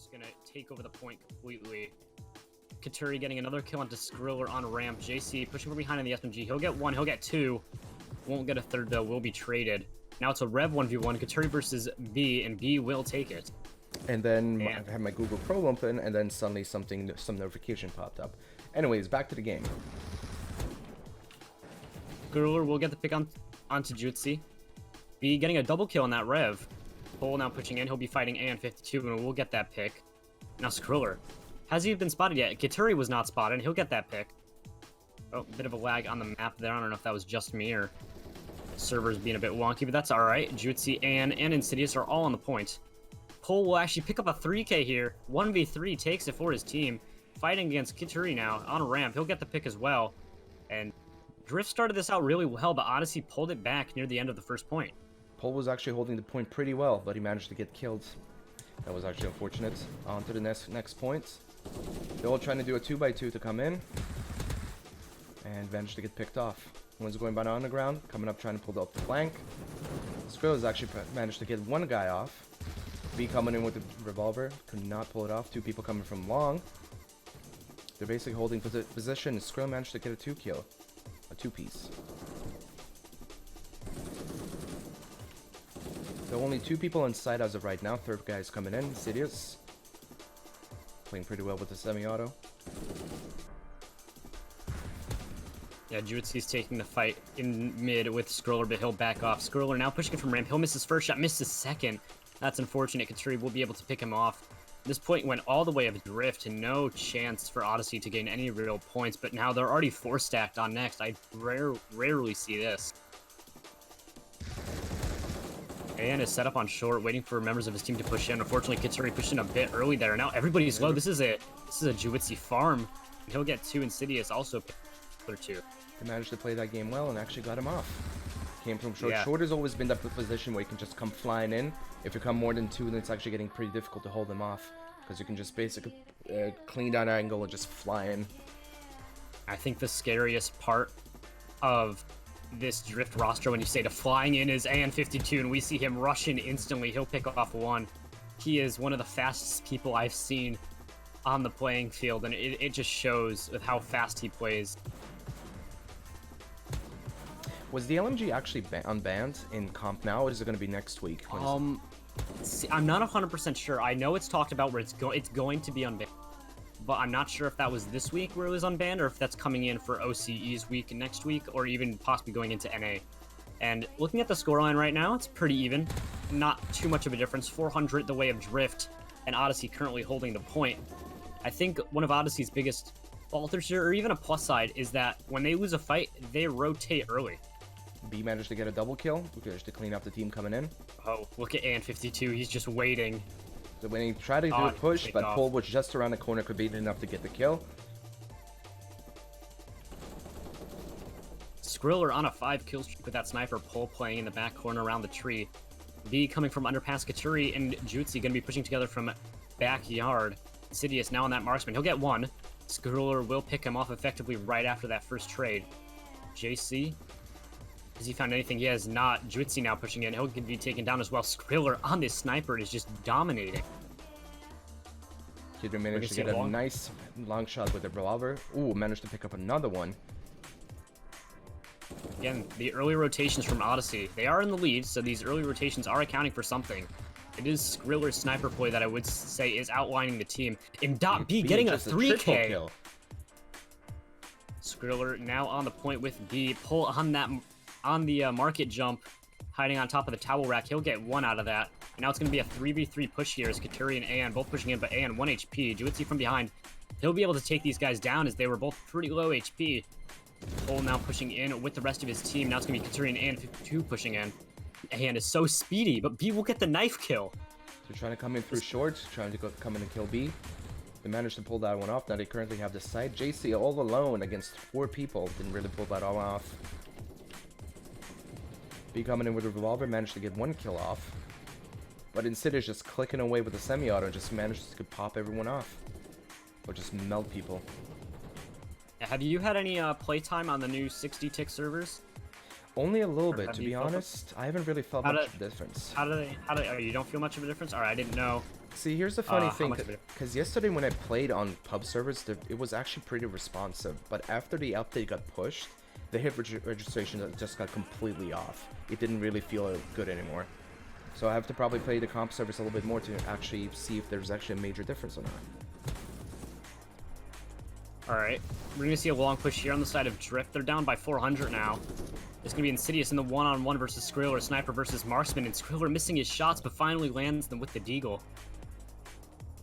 just gonna take over the point completely. Katuri getting another kill onto Skriller on ramp. JC pushing from behind in the SMG. He'll get one, he'll get two. Won't get a third though, will be traded. Now it's a Rev 1v1, Katuri versus B, and B will take it. And then I had my Google Chrome open, and then suddenly some notification popped up. Anyways, back to the game. Skriller will get the pick onto Jutsi. B getting a double kill on that Rev. Pole now pushing in, he'll be fighting A on 52, and we'll get that pick. Now Skriller. Has he been spotted yet? Katuri was not spotted, and he'll get that pick. Oh, bit of a lag on the map there. I don't know if that was just me or servers being a bit wonky, but that's alright. Jutsi, and Insidious are all on the point. Pole will actually pick up a 3K here. 1v3 takes it for his team. Fighting against Katuri now on a ramp. He'll get the pick as well. And Drift started this out really well, but Odyssey pulled it back near the end of the first point. Pole was actually holding the point pretty well, but he managed to get killed. That was actually unfortunate. On to the next point. They're all trying to do a 2x2 to come in. And managed to get picked off. One's going by on the ground, coming up trying to pull up the flank. Skrill has actually managed to get one guy off. B coming in with the revolver, could not pull it off. Two people coming from long. They're basically holding position. Skrill managed to get a 2-kill. A 2-piece. There are only 2 people inside as of right now. Third guy is coming in, Insidious. Playing pretty well with the semi-auto. Yeah, Juicy's taking the fight in mid with Skriller, but he'll back off. Skriller now pushing it from ramp. He'll miss his first shot, miss his second. That's unfortunate. Katuri will be able to pick him off. This point went all the way of Drift, and no chance for Odyssey to gain any real points, but now they're already 4-stacked on next. I rarely see this. And is set up on short, waiting for members of his team to push in. Unfortunately, Katuri pushed in a bit early there. Now everybody's low. This is a Juwitsi farm. He'll get 2. Insidious also pick 2. They managed to play that game well and actually got him off. Came from short. Yeah. Short has always been that position where you can just come flying in. If you come more than 2, then it's actually getting pretty difficult to hold them off. Because you can just basically clean down angle and just fly in. I think the scariest part of this Drift roster when you say to flying in is AN52, and we see him rush in instantly. He'll pick off one. He is one of the fastest people I've seen on the playing field, and it just shows with how fast he plays. Was the LMG actually unbanned in comp now, or is it going to be next week? See, I'm not 100% sure. I know it's talked about where it's going to be unbanned, but I'm not sure if that was this week where it was unbanned, or if that's coming in for OCE's week next week, or even possibly going into NA. And looking at the scoreline right now, it's pretty even. Not too much of a difference. 400 the way of Drift, and Odyssey currently holding the point. I think one of Odyssey's biggest falters here, or even a plus side, is that when they lose a fight, they rotate early. B managed to get a double kill. We managed to clean up the team coming in. Oh, look at AN52. He's just waiting. So when he tried to do a push, but Pole was just around the corner, could be enough to get the kill. Skriller on a 5-kill streak with that sniper. Pole playing in the back corner around the tree. B coming from underpass. Katuri and Jutsi going to be pushing together from backyard. Insidious now on that marksman. He'll get 1. Skriller will pick him off effectively right after that first trade. JC, has he found anything? He has not. Jutsi now pushing in. He'll be taken down as well. Skriller on this sniper is just dominating. Kid managed to get a nice long shot with the revolver. Ooh, managed to pick up another one. Again, the early rotations from Odyssey. They are in the lead, so these early rotations are accounting for something. It is Skriller's sniper play that I would say is outlining the team. In Dot B getting a 3K. Skriller now on the point with B. Pull on the market jump, hiding on top of the towel rack. He'll get 1 out of that. And now it's going to be a 3v3 push here as Katuri and An both pushing in, but An 1 HP. Juwitsi from behind. He'll be able to take these guys down as they were both pretty low HP. Pole now pushing in with the rest of his team. Now it's going to be Katuri and An 52 pushing in. An is so speedy, but B will get the knife kill. They're trying to come in through shorts, trying to come in and kill B. They managed to pull that one off. Now they currently have the side. JC all alone against 4 people. Didn't really pull that all off. B coming in with a revolver, managed to get 1 kill off. But Insidious just clicking away with the semi-auto, just managed to pop everyone off. Or just melt people. Have you had any playtime on the new 60-tick servers? Only a little bit, to be honest. I haven't really felt much of a difference. You don't feel much of a difference? Alright, I didn't know. See, here's the funny How thing, much of it? because yesterday when I played on pub servers, it was actually pretty responsive, but after the update got pushed, the hit registration just got completely off. It didn't really feel good anymore. So I have to probably play the comp servers a little bit more to actually see if there's actually a major difference or not. Alright, we're gonna see a long push here on the side of Drift. They're down by 400 now. It's gonna be Insidious in the one-on-one versus Skriller, Sniper versus Marksman, and Skriller missing his shots, but finally lands them with the Deagle.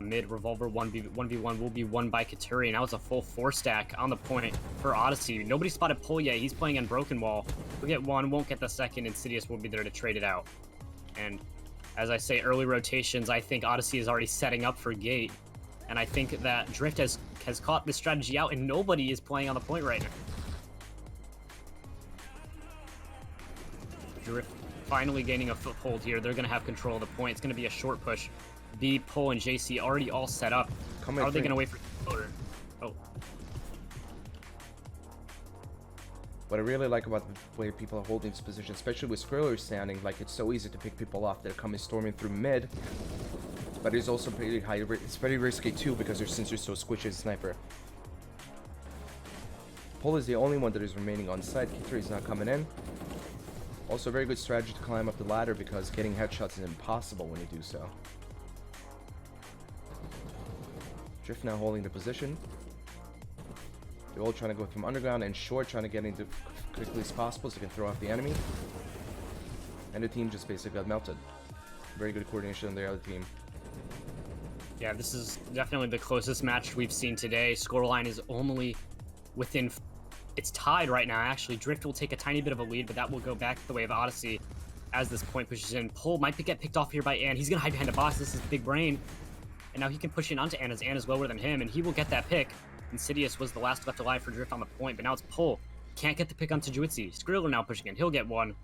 Mid Revolver 1v1 will be won by Katuri. Now it's a full 4-stack on the point for Odyssey. Nobody spotted Pull yet. He's playing on Broken Wall. We'll get one, won't get the second. Insidious will be there to trade it out. And as I say, early rotations, I think Odyssey is already setting up for Gate. And I think that Drift has caught this strategy out, and nobody is playing on the point right now. Drift finally gaining a foothold here. They're going to have control of the point. It's going to be a short push. B, Pull, and JC already all set up. How are they going to wait for Skriller? Oh. What I really like about the way people are holding this position, especially with Skriller standing, like it's so easy to pick people off that are coming storming through mid. But it's also pretty high. It's very risky too because since you're so squishy as a sniper. Pull is the only one that is remaining on site. K3 is not coming in. Also, very good strategy to climb up the ladder because getting headshots is impossible when you do so. Drift now holding the position. They're all trying to go from underground and short, trying to get into quickly as possible so they can throw off the enemy. And the team just basically got melted. Very good coordination on the other team. Yeah, this is definitely the closest match we've seen today. Scoreline is only within... It's tied right now, actually. Drift will take a tiny bit of a lead, but that will go back the way of Odyssey as this point pushes in. Pull might get picked off here by Ann. He's going to hide behind a box. This is Big Brain. And now he can push in onto Ann as Ann is lower than him, and he will get that pick. Insidious was the last left alive for Drift on the point, but now it's Pull. Can't get the pick onto Juitsi. Skriller now pushing in. He'll get one.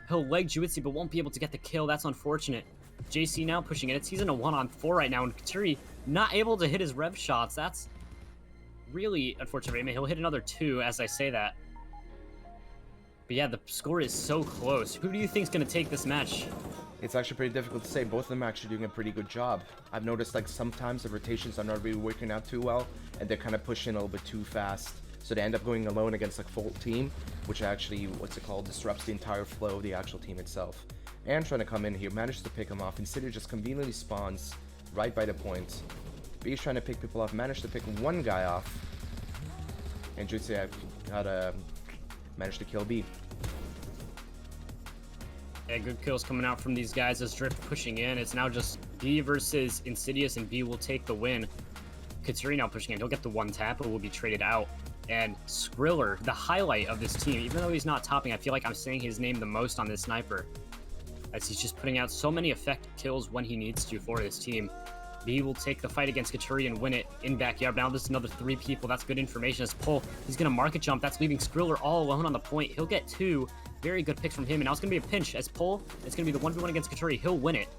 He'll leg Juitsi, but won't be able to get the kill. That's unfortunate. JC now pushing it. He's in a 1-on-4 right now, and Katuri not able to hit his rev shots. That's really unfortunate. I mean, he'll hit another 2 as I say that. But yeah, the score is so close. Who do you think is going to take this match? It's actually pretty difficult to say. Both of them are actually doing a pretty good job. I've noticed like sometimes the rotations are not really working out too well, and they're kind of pushing a little bit too fast. So they end up going alone against like full team, which actually, disrupts the entire flow of the actual team itself. And trying to come in here, manages to pick him off. Insidious just conveniently spawns right by the point. B's trying to pick people off, managed to pick one guy off. And Jutsu managed to kill B. Yeah, good kills coming out from these guys as Drift pushing in. It's now just B versus Insidious, and B will take the win. Katuri now pushing in. He'll get the 1 tap, but will be traded out. And Skriller, the highlight of this team, even though he's not topping, I feel like I'm saying his name the most on this sniper, as he's just putting out so many effective kills when he needs to for his team. B will take the fight against Katuri and win it in backyard. Now there's another 3 people. That's good information. As Pull, he's going to market jump. That's leaving Skriller all alone on the point. He'll get 2. Very good picks from him. And now it's going to be a pinch as Pull. It's going to be the 1v1 against Katuri. He'll win it.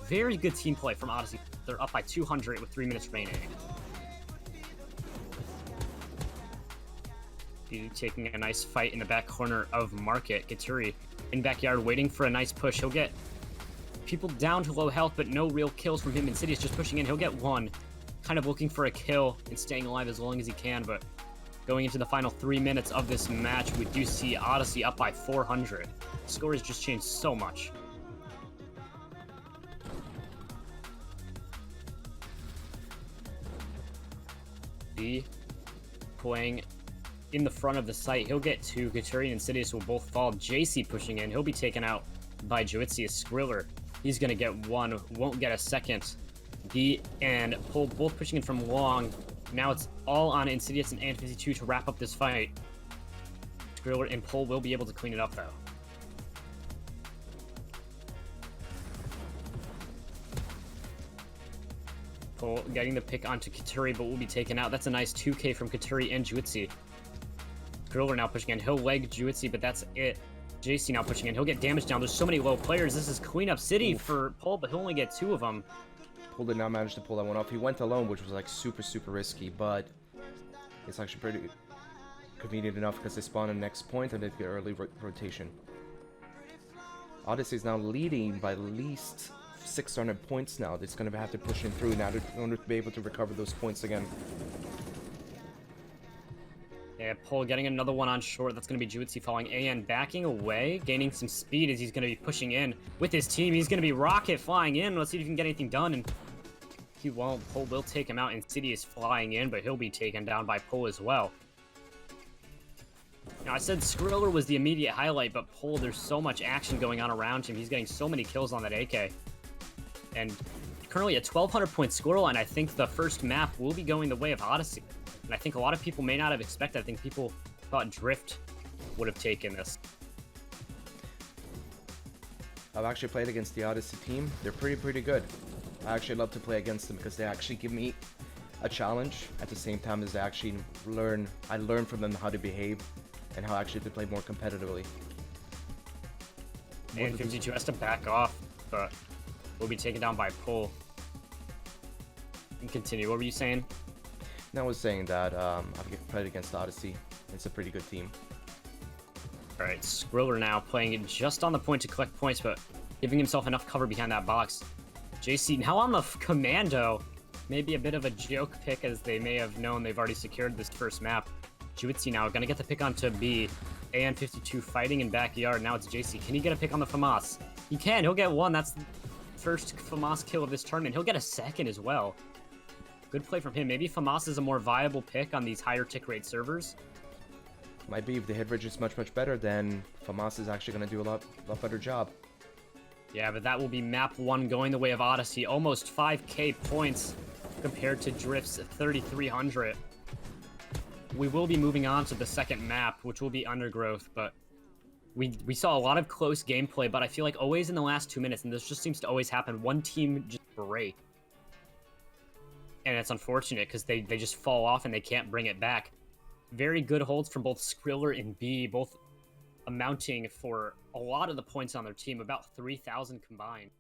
Very good team play from Odyssey. They're up by 200 with 3 minutes remaining. B taking a nice fight in the back corner of Market. Katuri in backyard waiting for a nice push. He'll get people down to low health, but no real kills from him. Insidious just pushing in. He'll get 1. Kind of looking for a kill and staying alive as long as he can, but going into the final 3 minutes of this match, we do see Odyssey up by 400. The score has just changed so much. B playing in the front of the site. He'll get 2. Katuri and Insidious will both fall. JC pushing in. He'll be taken out by Juitsi. Skriller, he's going to get 1. Won't get a second. B and Pull both pushing in from long. Now it's all on Insidious and Ant52 to wrap up this fight. Skriller and Pull will be able to clean it up, though. Pull getting the pick onto Katuri, but will be taken out. That's a nice 2k from Katuri and Juitsi. Skriller now pushing in. He'll leg Juitsi, but that's it. JC now pushing in. He'll get damage down. There's so many low players. This is cleanup city for Pull, but he'll only get 2 of them. Pull did not manage to pull that one off. He went alone, which was like super risky, but it's actually pretty convenient enough because they spawn in the next point and they get early rotation. Odyssey is now leading by at least 600 points now. It's going to have to push in through now in order to be able to recover those points again. Yeah, Pole getting another one on short. That's going to be Jutsi falling. AN backing away, gaining some speed as he's going to be pushing in with his team. He's going to be rocket flying in. Let's see if he can get anything done. And he won't. Pole will take him out. Insidious flying in, but he'll be taken down by Pole as well. Now, I said Skriller was the immediate highlight, but Pole, there's so much action going on around him. He's getting so many kills on that AK. And currently a 1,200 point scoreline. I think the first map will be going the way of Odyssey. And I think a lot of people may not have expected. I think people thought Drift would have taken this. I've actually played against the Odyssey team. They're pretty good. I actually love to play against them because they actually give me a challenge at the same time as I learn from them how to behave and how actually to play more competitively. And 52 has to back off, but will be taken down by Pole. And continue. What were you saying? And I was saying that I've played against Odyssey. It's a pretty good team. Alright, Skriller now playing it just on the point to collect points, but giving himself enough cover behind that box. JC now on the commando. Maybe a bit of a joke pick as they may have known they've already secured this first map. Jutsi now gonna get the pick onto B. AN52 fighting in backyard. Now it's JC. Can he get a pick on the FAMAS? He can. He'll get one. That's the first FAMAS kill of this tournament. He'll get a second as well. Good play from him. Maybe FAMAS is a more viable pick on these higher tick rate servers. Might be. If the hit rate is much better, then FAMAS is actually going to do a lot better job. Yeah, but that will be map 1 going the way of Odyssey. Almost 5k points compared to Drift's 3,300. We will be moving on to the second map, which will be Undergrowth, but we saw a lot of close gameplay, but I feel like always in the last 2 minutes, and this just seems to always happen, one team just break. And it's unfortunate because they just fall off and they can't bring it back. Very good holds from both Skriller and B, both amounting for a lot of the points on their team, about 3,000 combined.